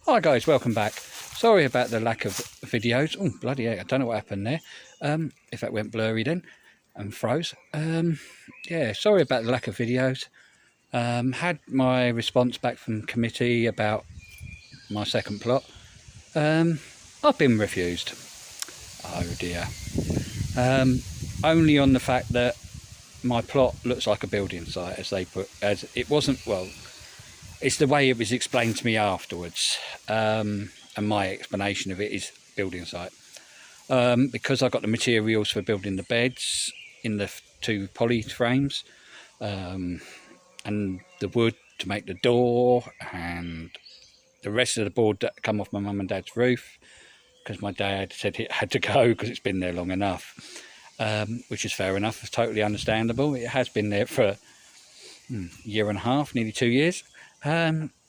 Hi guys, welcome back. Sorry about the lack of videos. Oh bloody heck, I don't know what happened there. If that went blurry then and froze. Yeah, sorry about the lack of videos. Had my response back from committee about my second plot. I've been refused. Oh dear. Only on the fact that my plot looks like a building site, as they put, as it wasn't, well, it's the way it was explained to me afterwards, and my explanation of it is building site. Because I got the materials for building the beds in the two poly frames, and the wood to make the door, and the rest of the board that come off my mum and dad's roof, because my dad said it had to go because it's been there long enough, which is fair enough. It's totally understandable. It has been there for a year and a half, nearly 2 years.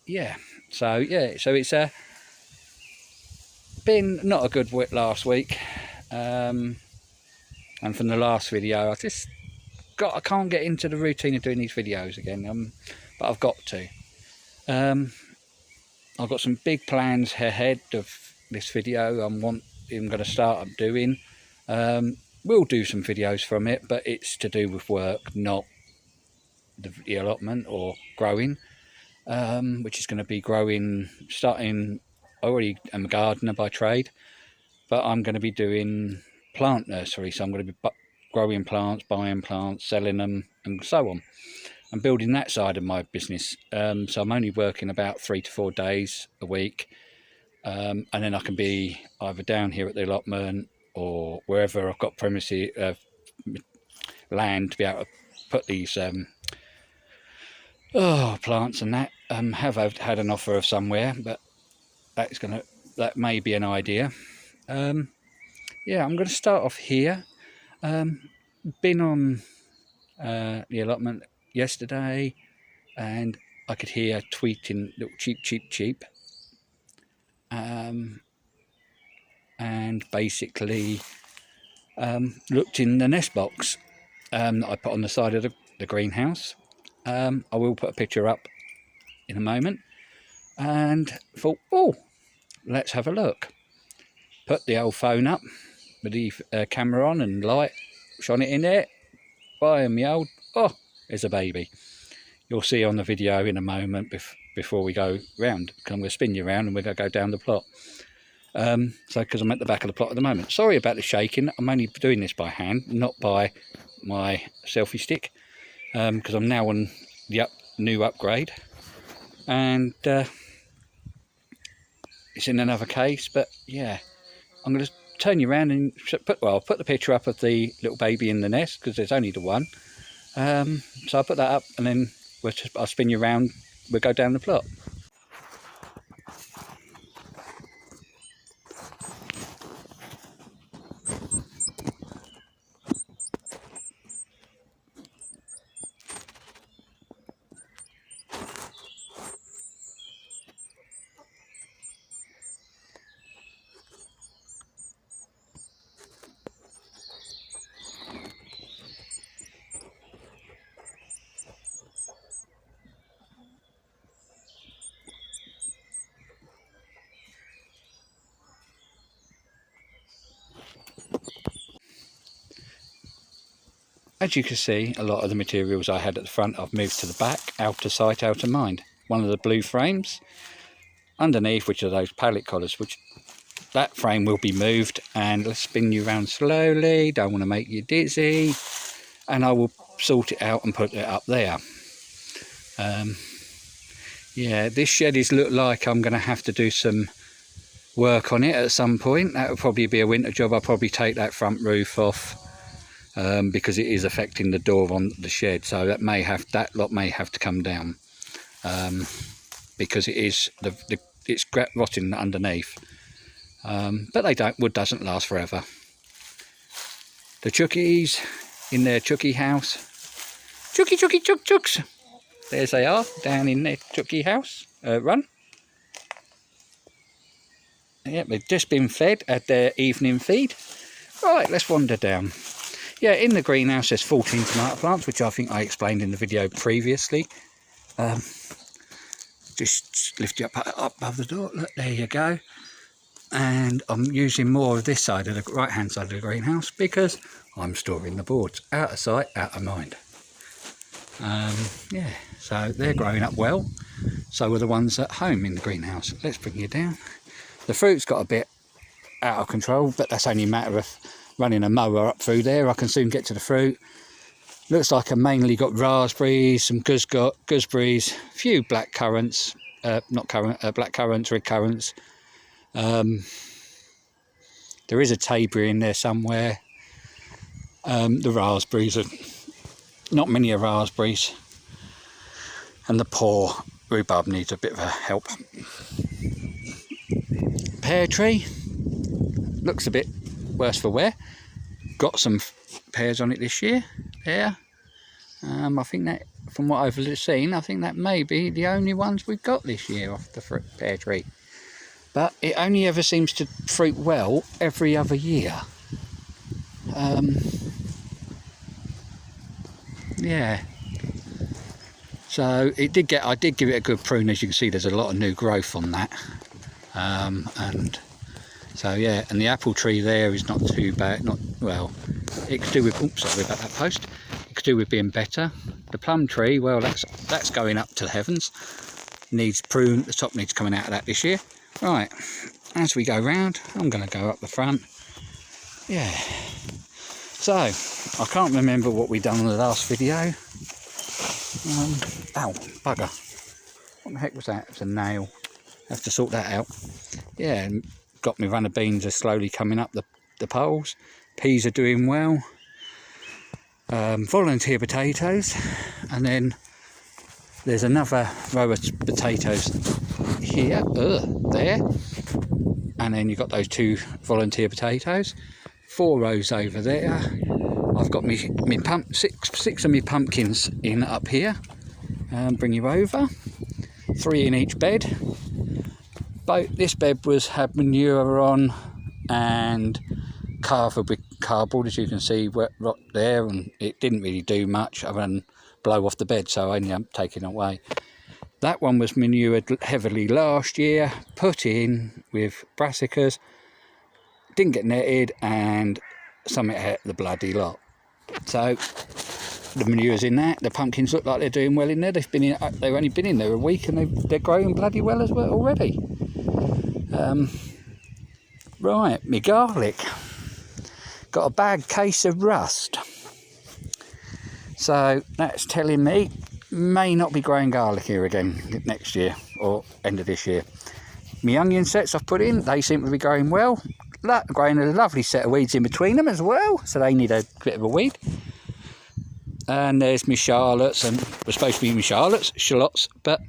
Yeah, so it's been not a good week last week, and from the last video I can't get into the routine of doing these videos again, but I've got to. I've got some big plans ahead of this video. I'm going to start doing. We'll do some videos from it, but it's to do with work, not the allotment or growing, which is going to be growing, starting. I already am a gardener by trade, but I'm going to be doing plant nursery, so I'm going to be growing plants, buying plants, selling them, and so on. I'm building that side of my business, so I'm only working about 3 to 4 days a week, and then I can be either down here at the allotment or wherever I've got premises, land to be able to put these plants and that. Have had an offer of somewhere, but that may be an idea. Yeah, I'm going to start off here. Been on the allotment yesterday, and I could hear tweeting, little cheep, and basically looked in the nest box that I put on the side of the greenhouse. I will put a picture up in a moment, and thought, oh, let's have a look. Put the old phone up with the camera on and light, shone it in there. By me old, oh, there's a baby. You'll see on the video in a moment before we go round. I'm going to spin you around and we're going to go down the plot. So because I'm at the back of the plot at the moment. Sorry about the shaking. I'm only doing this by hand, not by my selfie stick, because I'm now on the new upgrade, and it's in another case. But yeah, I'm going to turn you around and I'll put the picture up of the little baby in the nest, because there's only the one. So I'll put that up, and then I'll spin you around. We'll go down the plot. As you can see, a lot of the materials I had at the front I've moved to the back, out of sight, out of mind. One of the blue frames underneath, which are those pallet collars, which that frame will be moved, and let's spin you around slowly, don't want to make you dizzy, and I will sort it out and put it up there. Yeah, this shed is look like I'm going to have to do some work on it at some point. That will probably be a winter job. I'll probably take that front roof off, because it is affecting the door on the shed, so that lot may have to come down, because it is it's rotting underneath. But wood doesn't last forever. The chookies in their chookie house, chooks. There they are, down in their chookie house run. Yeah, they've just been fed at their evening feed. Right, let's wander down. Yeah, in the greenhouse there's 14 tomato plants, which I think I explained in the video previously. just lift you up above the door. Look, there you go. And I'm using more of this side of the right hand side of the greenhouse because I'm storing the boards out of sight, out of mind. Yeah, so they're growing up well. So are the ones at home in the greenhouse. Let's bring you down. The fruit's got a bit out of control, but that's only a matter of running a mower up through there. I can soon get to the fruit. Looks like I mainly got raspberries, some gooseberries, a few black currants, black currants, red currants. There is a taberry in there somewhere. The raspberries are not many are raspberries, and the poor rhubarb needs a bit of a help. Pear tree looks a bit worse for wear. Got some pears on it this year. There. I think that, from what I've seen, I think that may be the only ones we've got this year off the pear tree. But it only ever seems to fruit well every other year. Yeah. So I did give it a good prune. As you can see, there's a lot of new growth on that. And so yeah, and the apple tree there is not too bad. Not well. It could do with. Oops, sorry about that post. It could do with being better. The plum tree, well, that's going up to the heavens. Needs prune. The top needs coming out of that this year. Right. As we go round, I'm going to go up the front. Yeah. So I can't remember what we done on the last video. Ow, bugger. What the heck was that? It was a nail. Have to sort that out. Yeah, got my runner beans are slowly coming up the poles. Peas are doing well. Volunteer potatoes, and then there's another row of potatoes here, there, and then you've got those 2 volunteer potatoes. 4 rows over there. I've got me six of my pumpkins in up here. Bring you over. 3 in each bed. This bed had manure on and covered with cardboard, as you can see, right there, and it didn't really do much other than blow off the bed, so I ended up taking it away. That one was manured heavily last year, put in with brassicas, didn't get netted, and something hit the bloody lot. So the manure's in that. The pumpkins look like they're doing well in there. They've only been in there a week, and they're growing bloody well as well already. Right, my garlic. Got a bad case of rust. So that's telling me may not be growing garlic here again next year or end of this year. My onion sets I've put in, they seem to be growing well. Growing a lovely set of weeds in between them as well, so they need a bit of a weed. And there's my shallots, and we're supposed to be my shallots, but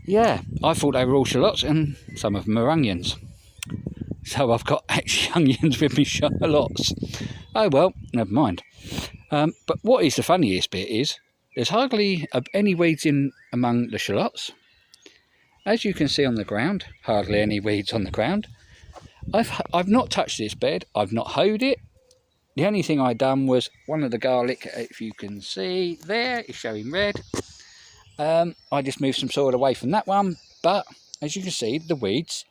yeah, I thought they were all shallots, and some of them are onions. So I've got actually onions with my shallots. Oh well, never mind. But what is the funniest bit is there's hardly any weeds in among the shallots. As you can see on the ground, hardly any weeds on the ground. I've not touched this bed. I've not hoed it. The only thing I done was one of the garlic, if you can see there, is showing red. I just moved some soil away from that one, but as you can see, the weeds,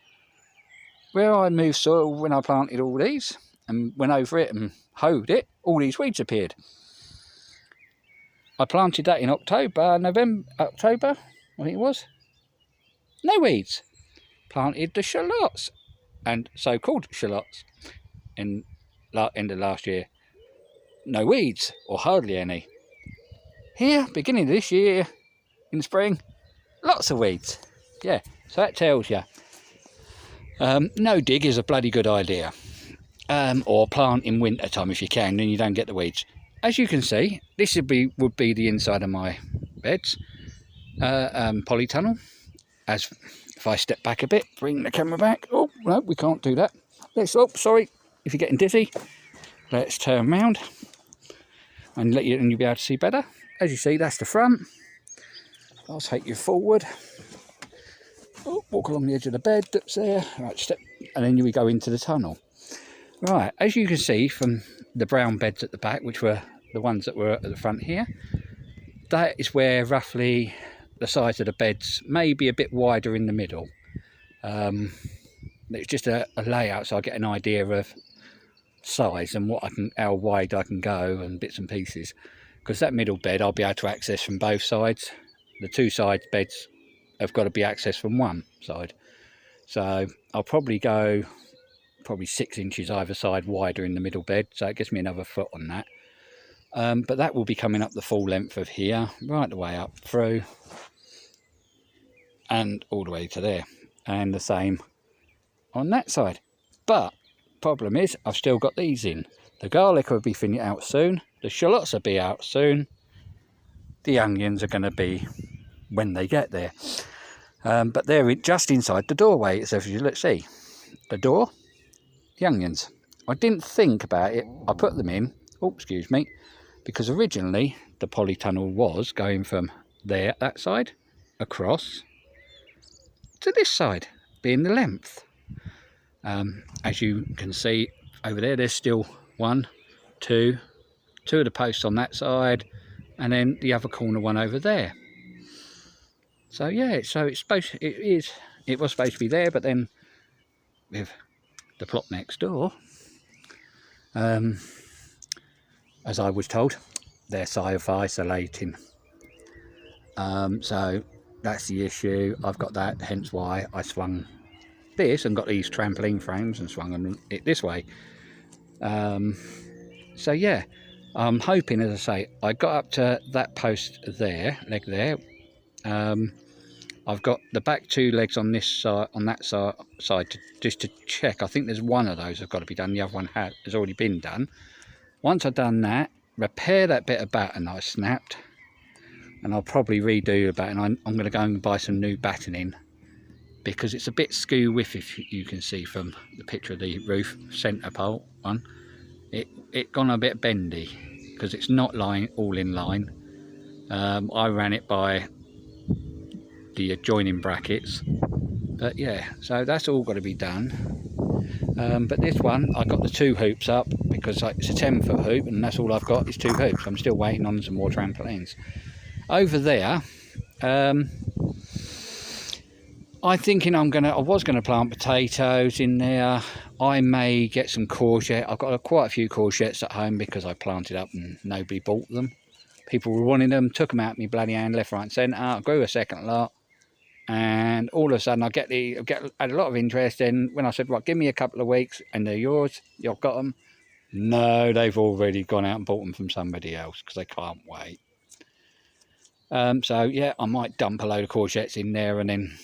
where I moved soil when I planted all these and went over it and hoed it, all these weeds appeared. I planted that in October, I think it was. No weeds. Planted the shallots, and so-called shallots, in end of last year. No weeds, or hardly any. Here, beginning of this year, in the spring, lots of weeds. Yeah, so that tells you. No dig is a bloody good idea. Or plant in winter time if you can, then you don't get the weeds. As you can see, this would be the inside of my beds, polytunnel. As if I step back a bit, bring the camera back. Oh no, we can't do that. Sorry, if you're getting dizzy, let's turn around and you'll be able to see better. As you see, that's the front. I'll take you forward. Oh, walk along the edge of the bed that's there. Right, step, and then we go into the tunnel. Right, as you can see from the brown beds at the back, which were the ones that were at the front here, that is where roughly the size of the beds maybe a bit wider in the middle. It's just a layout so I get an idea of size and how wide I can go and bits and pieces, because that middle bed I'll be able to access from both sides. The two side beds have got to be accessed from one side, so I'll probably go 6 inches either side wider in the middle bed, so it gives me another foot on that. But that will be coming up the full length of here, right the way up through and all the way to there, and the same on that side. But problem is I've still got these in. The garlic will be finished out soon, the shallots will be out soon, the onions are going to be when they get there. But they're just inside the doorway. So if you let's see the door, the onions, I didn't think about it, I put them in, oh excuse me, because originally the polytunnel was going from there, that side, across to this side, being the length. As you can see over there, there's still two of the posts on that side, and then the other corner one over there. So yeah, it was supposed to be there, but then with the plot next door, as I was told, they're self-isolating. So that's the issue. I've got that, hence why I swung this and got these trampoline frames and swung it this way. So yeah, I'm hoping, as I say, I got up to that post there, leg there. I've got the back two legs on this side, on that side, just to check. I think there's one of those have got to be done. The other one has already been done. Once I've done that, repair that bit of batten I snapped, and I'll probably redo the batten. I'm going to go and buy some new battening, because it's a bit skew with, if you can see from the picture of the roof centre pole one, it gone a bit bendy because it's not all in line. I ran it by the adjoining brackets, but yeah, so that's all got to be done. But this one, I got the 2 hoops up because it's a 10-foot hoop, and that's all I've got is 2 hoops. I'm still waiting on some more trampolines. Over there, I'm thinking I was gonna plant potatoes in there. I may get some courgette. I've got quite a few courgettes at home because I planted up and nobody bought them. People were wanting them, took them out of my bloody hand, left, right and centre. I grew a second lot, and all of a sudden I had a lot of interest. And when I said, right, give me a couple of weeks and they're yours, you've got them. No, they've already gone out and bought them from somebody else because they can't wait. So yeah, I might dump a load of courgettes in there and then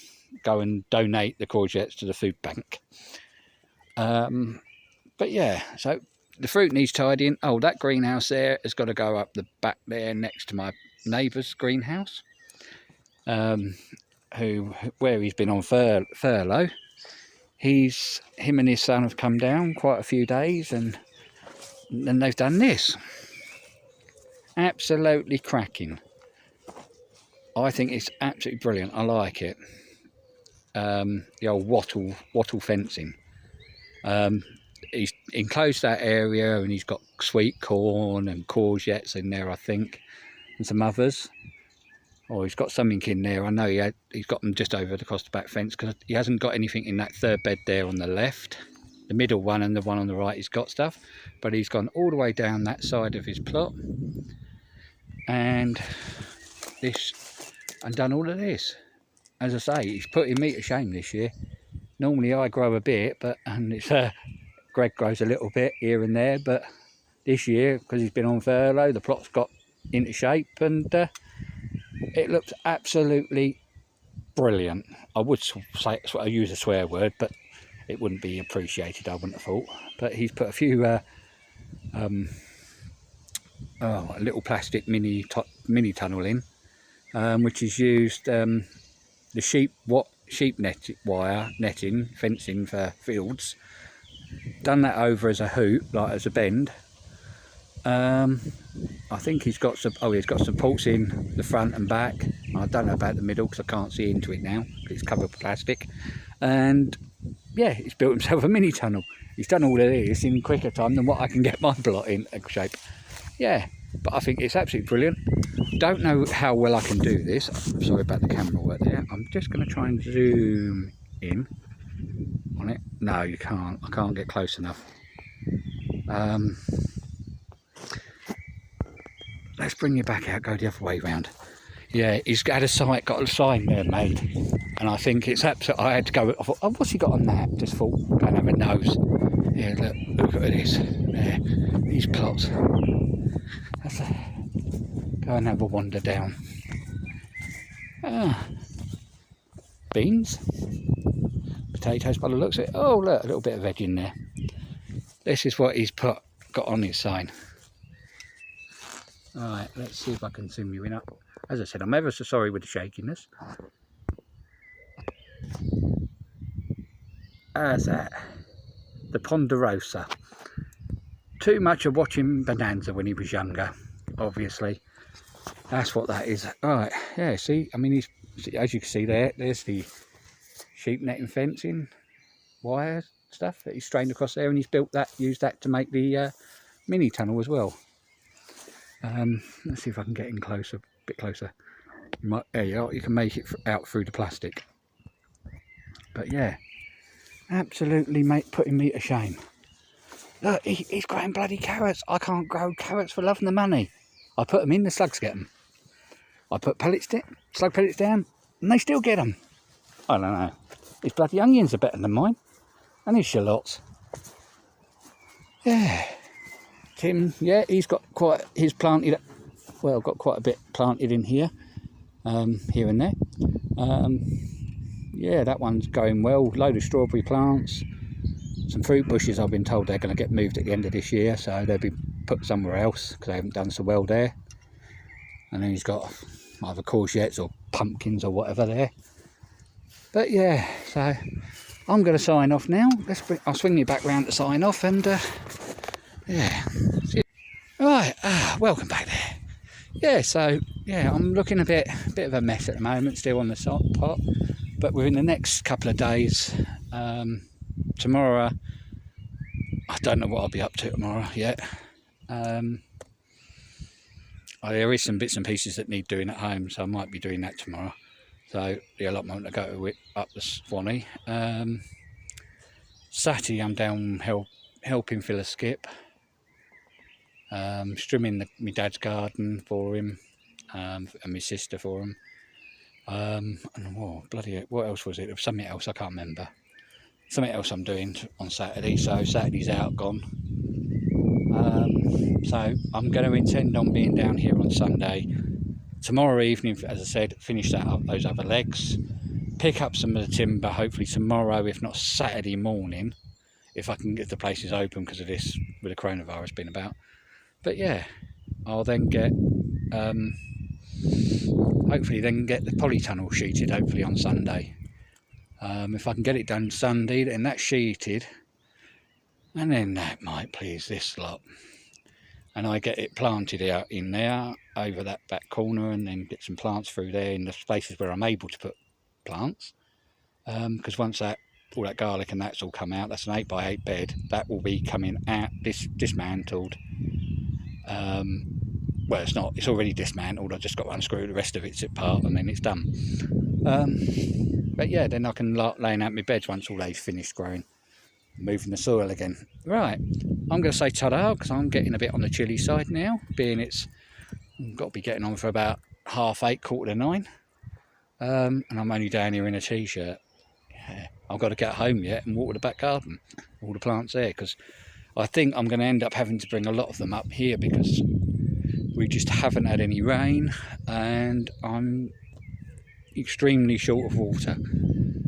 go and donate the courgettes to the food bank. But yeah, so the fruit needs tidying. Oh, that greenhouse there has got to go up the back there next to my neighbour's greenhouse, where he's been on furlough. Him and his son have come down quite a few days, and then they've done this. Absolutely cracking. I think it's absolutely brilliant. I like it. The old wattle fencing. He's enclosed that area, and he's got sweet corn and courgettes in there, I think, and some others. Oh, he's got something in there. I know he's got them just over across the back fence, because he hasn't got anything in that third bed there on the left. The middle one and the one on the right, he's got stuff, but he's gone all the way down that side of his plot and done all of this. As I say, he's putting me to shame this year. Normally I grow a bit, and it's Greg grows a little bit here and there, but this year, because he's been on furlough, the plot's got into shape, and it looks absolutely brilliant. I would say, I use a swear word, but it wouldn't be appreciated, I wouldn't have thought. But he's put a few a little plastic mini tunnel in, which is used the sheep wire netting fencing for fields. Done that over as a hoop, like as a bend. I think he's got some supports in the front and back. I don't know about the middle because I can't see into it now because it's covered with plastic. And yeah, he's built himself a mini tunnel. He's done all of this in quicker time than what I can get my plot in shape. Yeah, but I think it's absolutely brilliant. don't know how well I can do this. I'm sorry about the camera work there. I'm just going to try and zoom in on it. No, you can't. I can't get close enough. Let's bring you back out. Go the other way round. Yeah, he's got a sign there made, and I think it's absolutely. I had to go. I thought, oh, what's he got on that? Just thought, go and have a nose. Yeah, look at this. There, these plots. Go and have a wander down. Beans, potatoes by the looks of it. Oh, look, a little bit of veg in there. This is what he's got on his sign. Alright, let's see if I can zoom you in up. As I said, I'm ever so sorry with the shakiness. How's that? The Ponderosa. Too much of watching Bonanza when he was younger, obviously. That's what that is. Alright, yeah, see, I mean, as you can see there's the sheep netting fencing, wire stuff that he's strained across there, and he's built that, used that to make the mini tunnel as well. Let's see if I can get in closer, a bit closer. There you are, you can make it out through the plastic. But yeah, absolutely putting me to shame. Look, he's growing bloody carrots. I can't grow carrots for love and the money. I put them in, the slugs get them. I put slug pellets down, and they still get them. I don't know. His bloody onions are better than mine, and his shallots. Yeah. Tim, yeah, he's got quite, got quite a bit planted in here, here and there. Yeah, that one's going well. Load of strawberry plants, some fruit bushes. I've been told they're going to get moved at the end of this year, so they'll be put somewhere else because they haven't done so well there. And then he's got either courgettes or pumpkins or whatever there. But yeah, so I'm going to sign off now. I'll swing you back round to sign off, and yeah. Right, welcome back there. Yeah, so yeah, I'm looking a bit of a mess at the moment, still on the pot. But within the next couple of days, tomorrow, I don't know what I'll be up to tomorrow yet. There is some bits and pieces that need doing at home, so I might be doing that tomorrow. So the allotment, I go to it up the Swanee. Saturday, I'm down helping fill a skip. Trimming my dad's garden for him, and my sister for him. And what else was it? There was something else, I can't remember. Something else I'm doing on Saturday, so Saturday's out, gone. So I'm going to intend on being down here on Sunday. Tomorrow evening, as I said, finish those other legs, pick up some of the timber, hopefully tomorrow, if not Saturday morning, if I can get the places open because of this, with the coronavirus being about. But yeah, I'll then get, hopefully then get the polytunnel sheeted, hopefully on Sunday. If I can get it done Sunday, then that's sheeted, and then that might please this lot. And I get it planted out in there, over that back corner, and then get some plants through there in the places where I'm able to put plants. Because once all that garlic and that's all come out, that's an 8x8 bed, that will be coming out, dismantled. Well, it's not, it's already dismantled, I've just got to unscrew the rest of it apart and then it's done. But yeah, then I can start laying out my beds once all they've finished growing, moving the soil again. Right, I'm going to say ta-da, because I'm getting a bit on the chilly side now, being it's got to be getting on for about 8:30, 9:15, and I'm only down here in a t-shirt. Yeah, I've got to get home yet and water the back garden, all the plants there, because I think I'm going to end up having to bring a lot of them up here because we just haven't had any rain and I'm extremely short of water.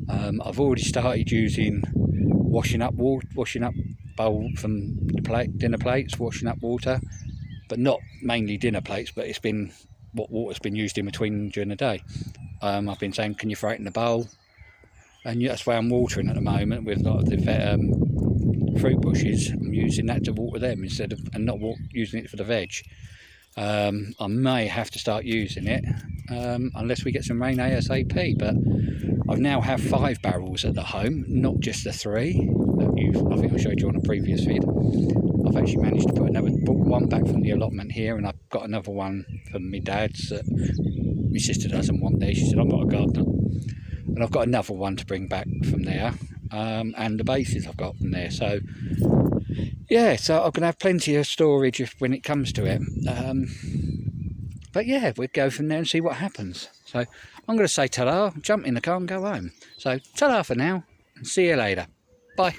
I've already started using washing up bowl from the dinner plates, washing up water, but not mainly dinner plates, but it's been what water's been used in between during the day. I've been saying, can you throw it in the bowl? And that's why I'm watering at the moment with a lot of the fruit bushes. I'm using that to water them instead of, and not using it for the veg. I may have to start using it unless we get some rain ASAP, but I've now have 5 barrels at the home, not just the 3 that I think I showed you on a previous vid. I've actually managed to brought one back from the allotment here, and I've got another one from my dad's that my sister doesn't want there. She said, I'm not a gardener. And I've got another one to bring back from there, and the bases I've got from there. So yeah, so I'm going to have plenty of storage when it comes to it. But yeah, we'll go from there and see what happens. So I'm going to say ta-da, jump in the car and go home. So ta-da for now, and see you later. Bye.